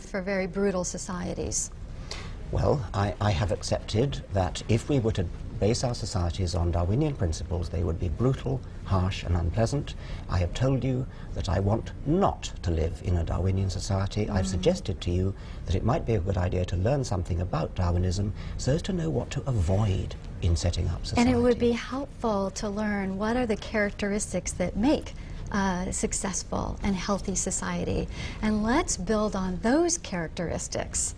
for very brutal societies? Well, I have accepted that if we were to base our societies on Darwinian principles, they would be brutal, harsh and unpleasant. I have told you that I want not to live in a Darwinian society. I've suggested to you that it might be a good idea to learn something about Darwinism so as to know what to avoid in setting up society. And it would be helpful to learn what are the characteristics that make successful and healthy society. And let's build on those characteristics.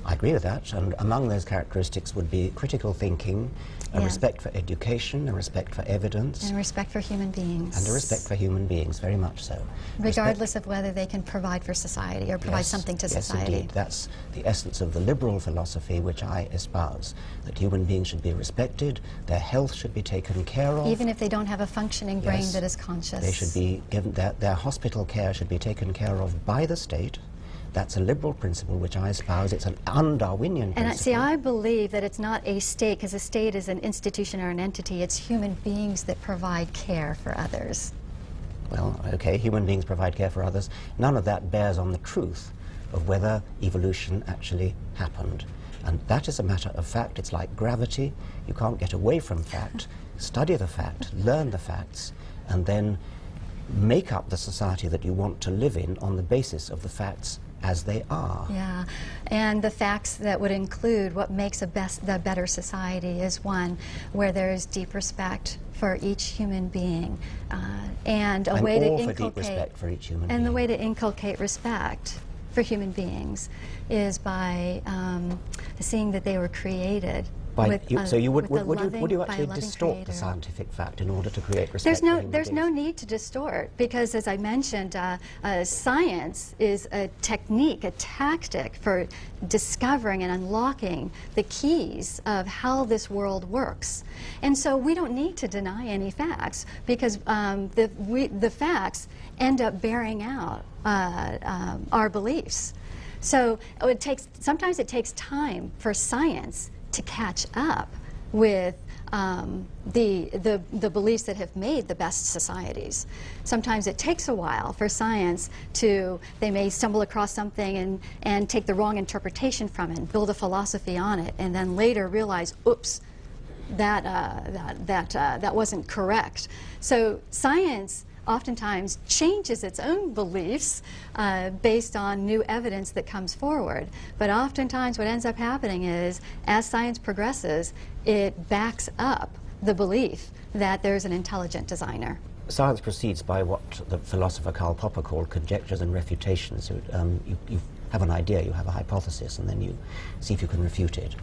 I agree with that, and among those characteristics would be critical thinking, a respect for education, a respect for evidence. And respect for human beings. And a respect for human beings, very much so. Regardless of whether they can provide for society or provide something to society. Yes, indeed. That's the essence of the liberal philosophy which I espouse, that human beings should be respected, their health should be taken care of. Even if they don't have a functioning brain that is conscious. They should be given, their hospital care should be taken care of by the state. That's a liberal principle which I espouse. It's an un-Darwinian principle. And see, I believe that it's not a state, because a state is an institution or an entity. It's human beings that provide care for others. Well, okay, human beings provide care for others. None of that bears on the truth of whether evolution actually happened. And that is a matter of fact. It's like gravity. You can't get away from fact. Study the fact, learn the facts, and then make up the society that you want to live in on the basis of the facts as they are. Yeah, and the facts that would include what makes the better society is one where there is deep respect for each human being, and a way to inculcate deep respect for each human being. The way to inculcate respect for human beings is by seeing that they were created. So you would you actually distort the scientific fact in order to create respect? There's no need to distort, because as I mentioned, science is a technique, a tactic for discovering and unlocking the keys of how this world works. And so we don't need to deny any facts, because the facts end up bearing out our beliefs. So sometimes it takes time for science to catch up with the beliefs that have made the best societies. Sometimes it takes a while for science they may stumble across something and take the wrong interpretation from it and build a philosophy on it, and then later realize, oops, that wasn't correct. So science oftentimes changes its own beliefs based on new evidence that comes forward. But oftentimes what ends up happening is, as science progresses, it backs up the belief that there's an intelligent designer. Science proceeds by what the philosopher Karl Popper called conjectures and refutations. You have an idea, you have a hypothesis, and then you see if you can refute it.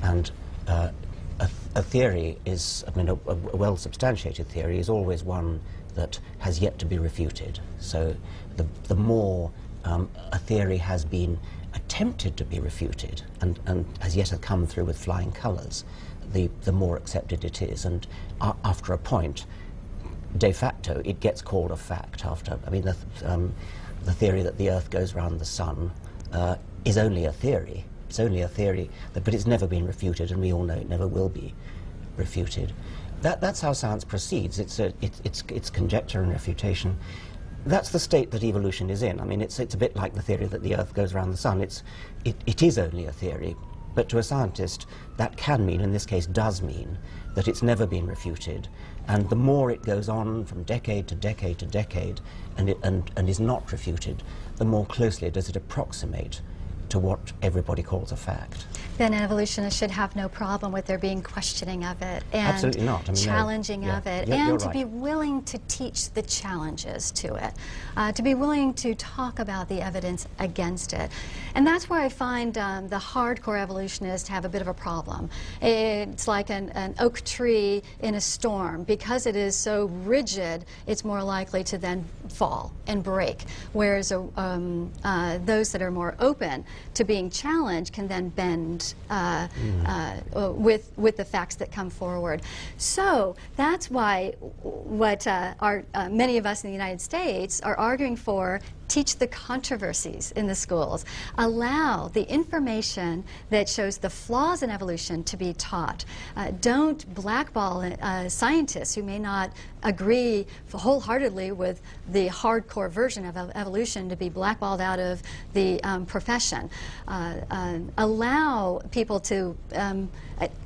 And a theory is, I mean, a well-substantiated theory is always one that has yet to be refuted. So the more a theory has been attempted to be refuted and has yet to come through with flying colours, the more accepted it is. And after a point, de facto, it gets called a fact. I mean, the theory that the Earth goes round the sun is only a theory. It's only a theory, but it's never been refuted, and we all know it never will be refuted. That's how science proceeds. It's conjecture and refutation. That's the state that evolution is in. I mean, it's a bit like the theory that the Earth goes around the sun. It is only a theory, but to a scientist, that can mean, in this case does mean, that it's never been refuted. And the more it goes on from decade to decade to decade, and is not refuted, the more closely does it approximate to what everybody calls a fact. Then an evolutionist should have no problem with there being questioning of it and absolutely not. I mean, challenging of it, and to be willing to teach the challenges to it, to be willing to talk about the evidence against it. And that's where I find the hardcore evolutionists have a bit of a problem. It's like an oak tree in a storm. Because it is so rigid, it's more likely to then fall and break, whereas those that are more open to being challenged can then bend with the facts that come forward. So that's why what many of us in the United States are arguing for teach the controversies in the schools, allow the information that shows the flaws in evolution to be taught. Don't blackball scientists who may not agree wholeheartedly with the hardcore version of evolution to be blackballed out of the profession. Allow people to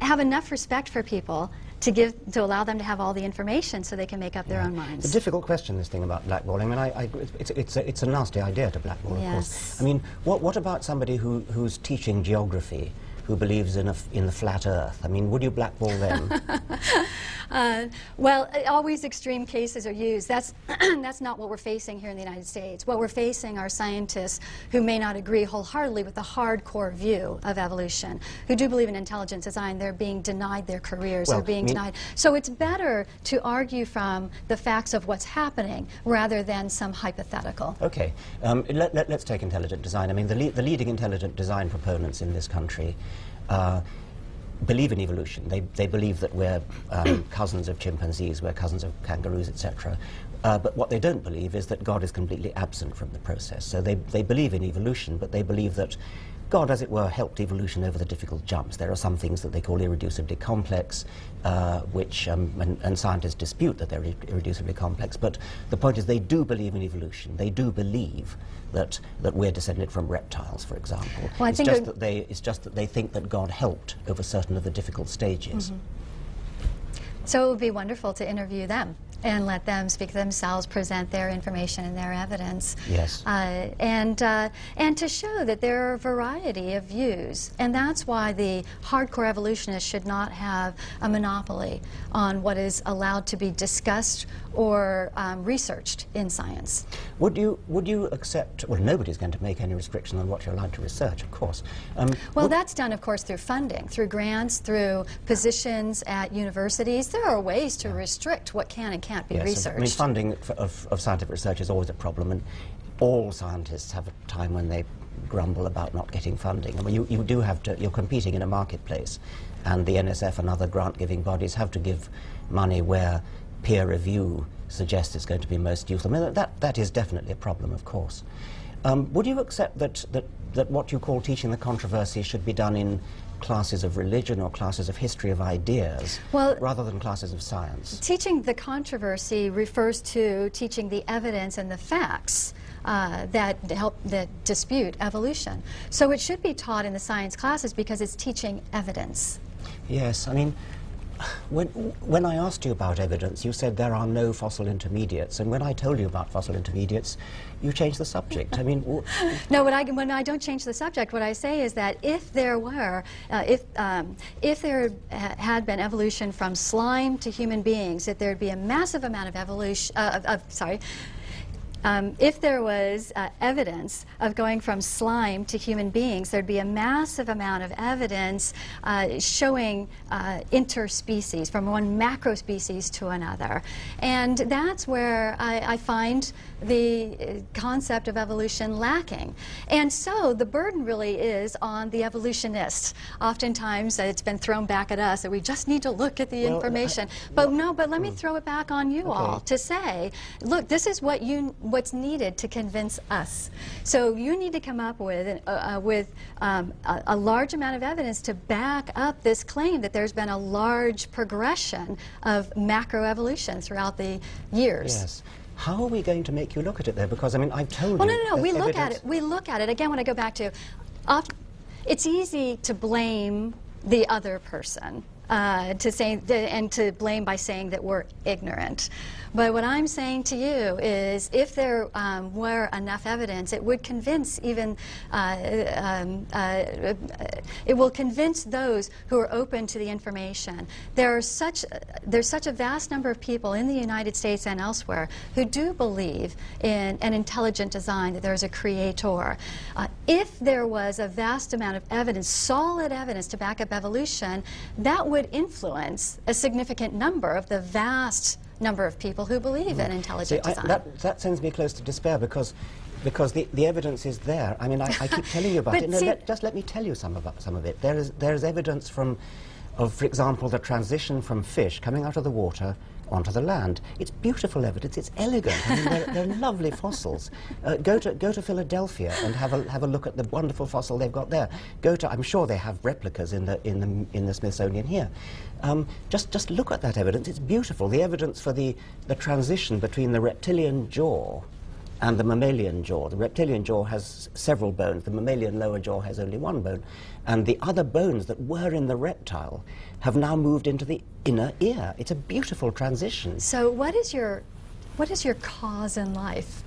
have enough respect for people to allow them to have all the information so they can make up their own minds. It's a difficult question, this thing about blackballing. I mean, it's a nasty idea to blackball, of course. I mean, what about somebody who's teaching geography, who believes in the flat Earth? I mean, would you blackball them? Well, always extreme cases are used. That's not what we're facing here in the United States. What we're facing are scientists who may not agree wholeheartedly with the hardcore view of evolution, who do believe in intelligent design. They're being denied their careers. They're being denied. So it's better to argue from the facts of what's happening rather than some hypothetical. Okay. Let's take intelligent design. I mean, the leading intelligent design proponents in this country believe in evolution. They believe that we're cousins of chimpanzees, we're cousins of kangaroos, etc. But what they don't believe is that God is completely absent from the process. So they believe in evolution, but they believe that God, as it were, helped evolution over the difficult jumps. There are some things that they call irreducibly complex, which, and scientists dispute that they're irreducibly complex, but the point is they do believe in evolution. They do believe that we're descended from reptiles, for example. Well, it's just that they think that God helped over certain of the difficult stages. So it would be wonderful to interview them and let them speak themselves, present their information and their evidence. Yes. And to show that there are a variety of views. And that's why the hardcore evolutionists should not have a monopoly on what is allowed to be discussed or researched in science. Would you accept, well, nobody's going to make any restriction on what you're allowed to research, of course. Well, that's done, of course, through funding, through grants, through positions at universities. There are ways to restrict what can and can't be researched. I mean, funding of scientific research is always a problem, and all scientists have a time when they grumble about not getting funding. I mean, you do have to, you're competing in a marketplace, and the NSF and other grant-giving bodies have to give money where peer review suggests it's going to be most useful. I mean, that is definitely a problem, of course. Would you accept that what you call teaching the controversy should be done in classes of religion or classes of history of ideas, rather than classes of science? Teaching the controversy refers to teaching the evidence and the facts that dispute evolution. So it should be taught in the science classes because it's teaching evidence. Yes, I mean, when I asked you about evidence, you said there are no fossil intermediates, and when I told you about fossil intermediates, you changed the subject. I mean, no, when I don't change the subject, what I say is that if there were, if there had been evolution from slime to human beings, that there'd be a massive amount of evolution. If there was evidence of going from slime to human beings, there'd be a massive amount of evidence showing interspecies, from one macro species to another. And that's where I find the concept of evolution lacking. And so the burden really is on the evolutionists. Oftentimes it's been thrown back at us that we just need to look at the information. But let me throw it back on you all to say, look, this is what's needed to convince us. So you need to come up with a large amount of evidence to back up this claim that there's been a large progression of macroevolution throughout the years. Yes. How are we going to make you look at it, though? Because, I mean, I've told you... No, we look at it. We look at it. Again, when I go back to... it's easy to blame the other person, to blame by saying that we're ignorant. But what I'm saying to you is, if there were enough evidence, it would convince even, it will convince those who are open to the information. There's such a vast number of people in the United States and elsewhere who do believe in an intelligent design, that there's a creator. If there was a vast amount of evidence, solid evidence to back up evolution, that would influence a significant number of the vast number of people who believe in intelligent design. That sends me close to despair, because the evidence is there. I mean, I keep telling you about it. No, just let me tell you some of it. There is evidence of, for example, the transition from fish coming out of the water onto the land. It's beautiful evidence. It's elegant. I mean, they're lovely fossils. Go to Philadelphia and have a look at the wonderful fossil they've got there. I'm sure they have replicas in the Smithsonian here. Just look at that evidence. It's beautiful. The evidence for the transition between the reptilian jaw and the mammalian jaw. The reptilian jaw has several bones. The mammalian lower jaw has only one bone. And the other bones that were in the reptile have now moved into the inner ear. It's a beautiful transition. So what is your cause in life?